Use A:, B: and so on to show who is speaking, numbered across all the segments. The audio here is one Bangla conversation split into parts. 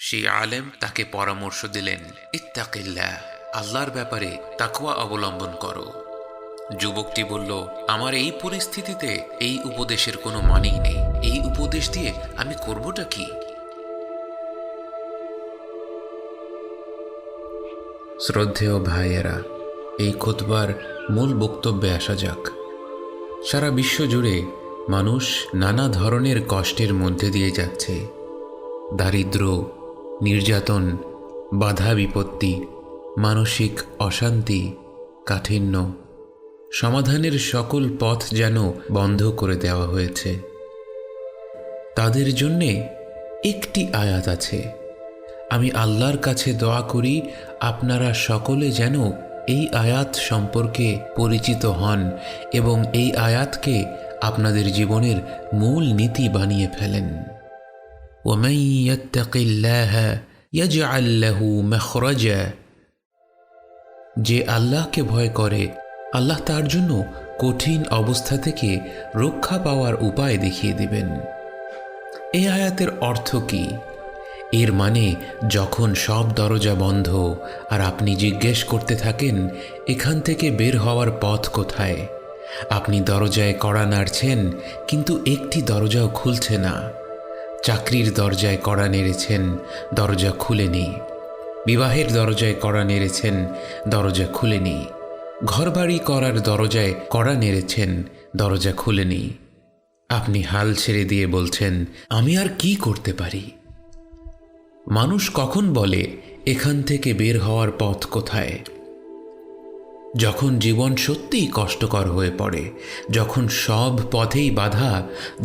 A: সেই আলেম তাকে পরামর্শ দিলেন, ইত্তাকিল্লাহ, আল্লাহর ব্যাপারে তাকওয়া অবলম্বন করো। যুবকটি বলল, আমার এই পরিস্থিতিতে এই উপদেশের কোনো মানেই নেই। এই উপদেশ দিয়ে আমি করবটা কি? শ্রদ্ধেয় ভাইয়েরা, এই খুতবার মূল বক্তব্যে আসা যাক। সারা বিশ্ব জুড়ে মানুষ নানা ধরনের কষ্টের মধ্যে দিয়ে যাচ্ছে। দারিদ্র, নির্যাতন, বাধা বিপত্তি, মানসিক অশান্তি, কাঠিন্য, সমাধানের সকল পথ যেন বন্ধ করে দেওয়া হয়েছে। তাদের জন্যে একটি আয়াত আছে। আমি আল্লাহর কাছে দোয়া করি আপনারা সকলে যেন এই আয়াত সম্পর্কে পরিচিত হন এবং এই আয়াতকে আপনাদের জীবনের মূল নীতি বানিয়ে ফেলেন। ওয়ামান ইয়াত্তাকিল্লাহা ইয়াজআল লাহু মাখরাজা, যে আল্লাহকে ভয় করে আল্লাহ তার জন্য কঠিন অবস্থা থেকে রক্ষা পাওয়ার উপায় দেখিয়ে দিবেন। এই আয়াতের অর্থ কি? এর মানে যখন সব দরজা বন্ধ আর আপনি জিজ্ঞেস করতে থাকেন এখান থেকে বের হওয়ার পথ কোথায়, আপনি দরজায় কড়া নাড়ছেন কিন্তু একটি দরজাও খুলছে না। চাকরির দরজায় কড়া নেড়েছেন, দরজা খুলেনি। বিবাহের দরজায় কড়া নেড়েছেন, দরজা খুলেনি। ঘরবাড়ি করার দরজায় কড়া নেড়েছেন, দরজা খুলেনি। আপনি হাল ছেড়ে দিয়ে বলছেন, আমি আর কি করতে পারি? মানুষ কখন বলে এখান থেকে বের হওয়ার পথ কোথায়? যখন জীবন সত্যিই কষ্টকর হয়ে পড়ে, যখন সব পথেই বাধা,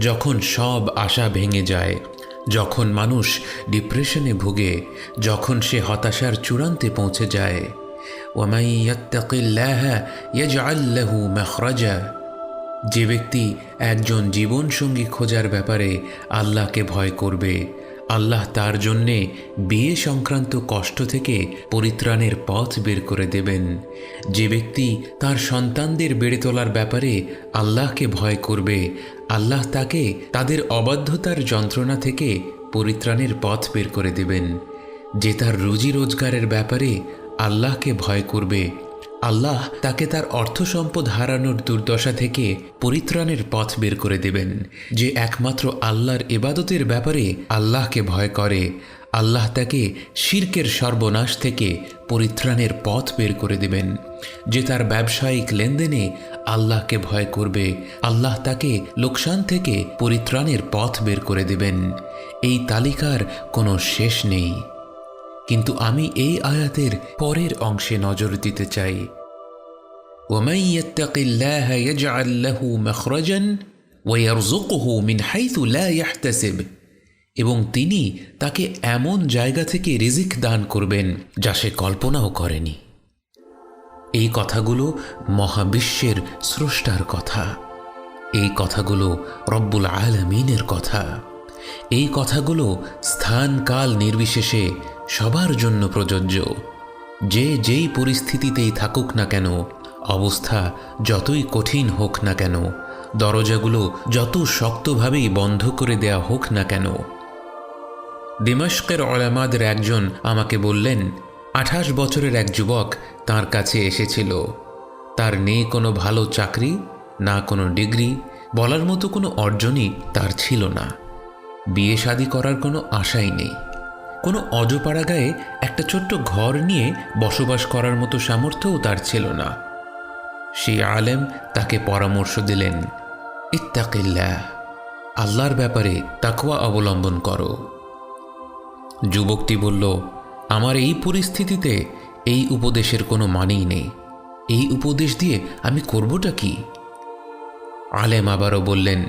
A: যখন সব আশা ভেঙে যায়, যখন মানুষ ডিপ্রেশনে ভুগে, যখন সে হতাশার চূড়ান্তে পৌঁছে যায়। ওয়ামান ইয়াত্তাকিল্লাহা ইয়াজআল লাহু মাখরাজা, যে ব্যক্তি একজন জীবনসঙ্গী খোঁজার ব্যাপারে আল্লাহকে ভয় করবে, আল্লাহ তার জন্যে বিয়ে সংক্রান্ত কষ্ট থেকে পরিত্রাণের পথ বের করে দেবেন। যে ব্যক্তি তার সন্তানদের বেড়ে তোলার ব্যাপারে আল্লাহকে ভয় করবে, আল্লাহ তাকে তাদের অবাধ্যতার যন্ত্রণা থেকে পরিত্রাণের পথ বের করে দেবেন। যে তার রুজি রোজগারের ব্যাপারে আল্লাহকে ভয় করবে, আল্লাহ তাকে তার অর্থ সম্পদ হারানোর দুর্দশা থেকে পরিত্রাণের পথ বের করে দেবেন। যে একমাত্র আল্লাহর ইবাদতের ব্যাপারে আল্লাহকে ভয় করে, আল্লাহ তাকে শিরকের সর্বনাশ থেকে পরিত্রাণের পথ বের করে দেবেন। যে তার ব্যবসায়িক লেনদেনে আল্লাহকে ভয় করবে, আল্লাহ তাকে লোকসান থেকে পরিত্রাণের পথ বের করে দেবেন। এই তালিকার কোনো শেষ নেই। কিন্তু আমি এই আয়াতের পরের অংশে নজর দিতে চাই। ওয়ামান ইয়াত্তাকিল্লাহা ইয়াজআল লাহু মাখরাজান ওয়া ইয়ারযুকুহু মিন হাইথু লা ইয়াহতাসিব, এবং তিনি তাকে এমন জায়গা থেকে রিজিক দান করবেন যা সে কল্পনাও করেনি। এই কথাগুলো মহাবিশ্বের স্রষ্টার কথা। এই কথাগুলো রব্বুল আলামিনের কথা। এই কথাগুলো স্থান কাল নির্বিশেষে সবার জন্য প্রযোজ্য। যে যেই পরিস্থিতিতেই থাকুক না কেন, অবস্থা যতই কঠিন হোক না কেন, দরজাগুলো যত শক্তভাবেই বন্ধ করে দেয়া হোক না কেন। দিমাশকের উলামাদের একজন আমাকে বললেন, 28 বছরের এক যুবক তার কাছে এসেছিল। তার নেই কোনো ভালো চাকরি, না কোনো ডিগ্রি, বলার মতো কোনো অর্জনই তার ছিল না। বিয়ে শাদী করার কোনো আশাই নেই। কোনো অজপাড়া গায়ে একটা ছোট্ট ঘর নিয়ে বসবাস করার মতো সামর্থ্যও তার ছিল না। সেই আলেম তাকে পরামর্শ দিলেন, ইত্তাকিল্লাহ, আল্লাহর ব্যাপারে তাকওয়া অবলম্বন করো। যুবকটি বলল, আমার এই পরিস্থিতিতে এই উপদেশের কোনো মানেই নেই। এই উপদেশ দিয়ে আমি করবটা কি? আলেম আবারও বললেন,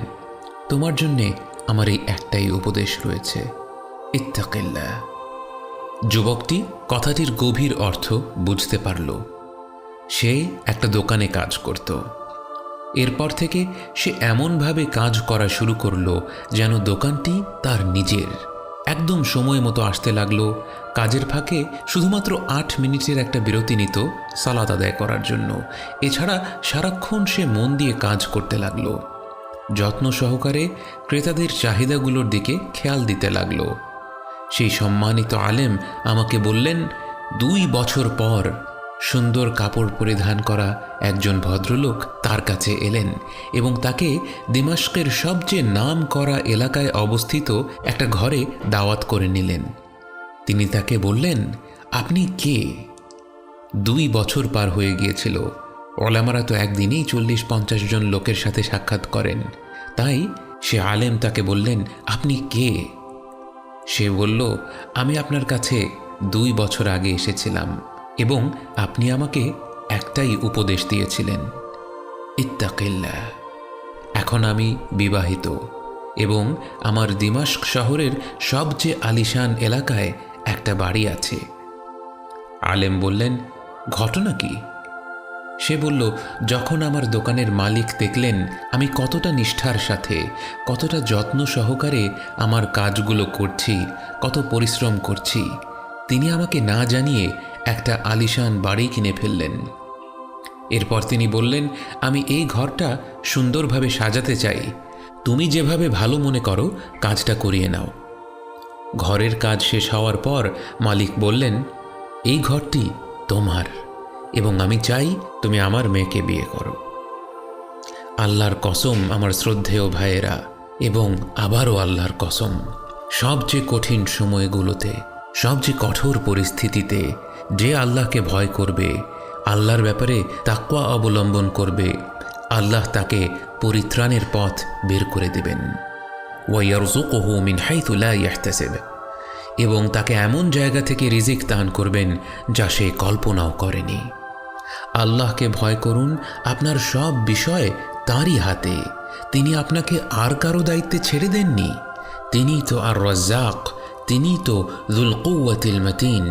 A: তোমার জন্যে আমার এই একটাই উপদেশ রয়েছে, ইত্তাকিল্লাহ। যুবকটি কথাটির গভীর অর্থ বুঝতে পারল। সে একটা দোকানে কাজ করত। এরপর থেকে সে এমনভাবে কাজ করা শুরু করল যেন দোকানটি তার নিজের। একদম সময় মতো আসতে লাগলো। কাজের ফাঁকে শুধুমাত্র 8 মিনিটের একটা বিরতি নিত সালাত আদায় করার জন্য। এছাড়া সারাক্ষণ সে মন দিয়ে কাজ করতে লাগলো। যত্ন সহকারে ক্রেতাদের চাহিদাগুলোর দিকে খেয়াল দিতে লাগলো। সেই সম্মানিত আলেম আমাকে বললেন, 2 বছর পর সুন্দর কাপড় পরিধান করা একজন ভদ্রলোক তার কাছে এলেন এবং তাকে দিমাশকের সবচেয়ে নাম করা এলাকায় অবস্থিত একটা ঘরে দাওয়াত করে নিলেন। তিনি তাকে বললেন, আপনি কে? 2 বছর পার হয়ে গিয়েছিল। ওলামারা তো একদিনেই 40-50 জন লোকের সাথে সাক্ষাৎ করেন। তাই সে আলেম তাকে বললেন, আপনি কে? সে বলল, আমি আপনার কাছে 2 বছর আগে এসেছিলাম এবং আপনি আমাকে একটাই উপদেশ দিয়েছিলেন, ইত্তাকিল্লাহ। এখন আমি বিবাহিত এবং আমার দিমাশক শহরের সবচেয়ে আলিশান এলাকায় একটা বাড়ি আছে। আলেম বললেন, ঘটনা কি? সে বলল, যখন আমার দোকানের মালিক দেখলেন আমি কতটা নিষ্ঠার সাথে, কতটা যত্ন সহকারে আমার কাজগুলো করছি, কত পরিশ্রম করছি, তিনি আমাকে না জানিয়ে একটা আলিশান বাড়ি কিনে ফেললেন। এরপর তিনি বললেন, আমি এই ঘরটা সুন্দরভাবে সাজাতে চাই, তুমি যেভাবে ভালো মনে করো কাজটা করিয়ে নাও। ঘরের কাজ শেষ হওয়ার পর মালিক বললেন, এই ঘরটি তোমার এবং আমি চাই তুমি আমার মেয়েকে বিয়ে করো। আল্লাহর কসম আমার শ্রদ্ধেয় ভাইয়েরা, এবং আবারও আল্লাহর কসম, সবচেয়ে কঠিন সময়গুলোতে, সবচেয়ে কঠোর পরিস্থিতিতে যে আল্লাহকে ভয় করবে, আল্লাহর ব্যাপারে তাকওয়া অবলম্বন করবে, আল্লাহ তাকে পরিত্রাণের পথ বের করে দেবেন। ওয়ায়ারযুকুহু মিন হাইথু লা ইয়াহতাসিব, এবং তাকে এমন জায়গা থেকে রিজিক দান করবেন যা সে কল্পনাও করেনি। আল্লাহকে ভয় করুন, আপনার সব বিষয় তাঁরই হাতে। তিনি আপনাকে আর কারো দায়িত্বে ছেড়ে দেননি। তিনিই তো আর রাজ্জাক, তিনিই তো যুল কুওয়াতিল মাতিন।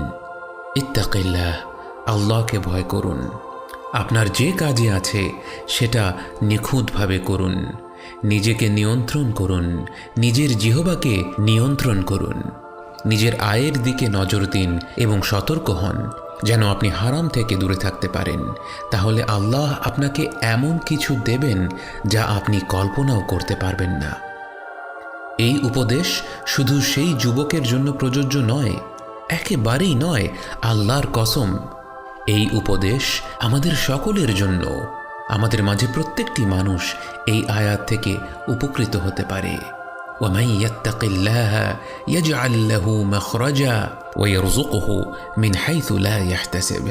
A: ইত্তাকিল্লাহ, আল্লাহকে ভয় করুন। আপনার যে কাজে আছে সেটা নিখুঁতভাবে করুন। নিজেকে নিয়ন্ত্রণ করুন, নিজের জিহ্বাকে নিয়ন্ত্রণ করুন। নিজের আয়ের দিকে নজর দিন এবং সতর্ক হন যেন আপনি হারাম থেকে দূরে থাকতে পারেন। তাহলে আল্লাহ আপনাকে এমন কিছু দেবেন যা আপনি কল্পনাও করতে পারবেন না। এই উপদেশ শুধু সেই যুবকের জন্য প্রযোজ্য নয়, একেবারেই নয়, আল্লাহর কসম। এই উপদেশ আমাদের সকলের জন্য। আমাদের মাঝে প্রত্যেকটি মানুষ এই আয়াত থেকে উপকৃত হতে পারে। ومن يتق الله يجعل له مخرجا ويرزقه من حيث لا يحتسب।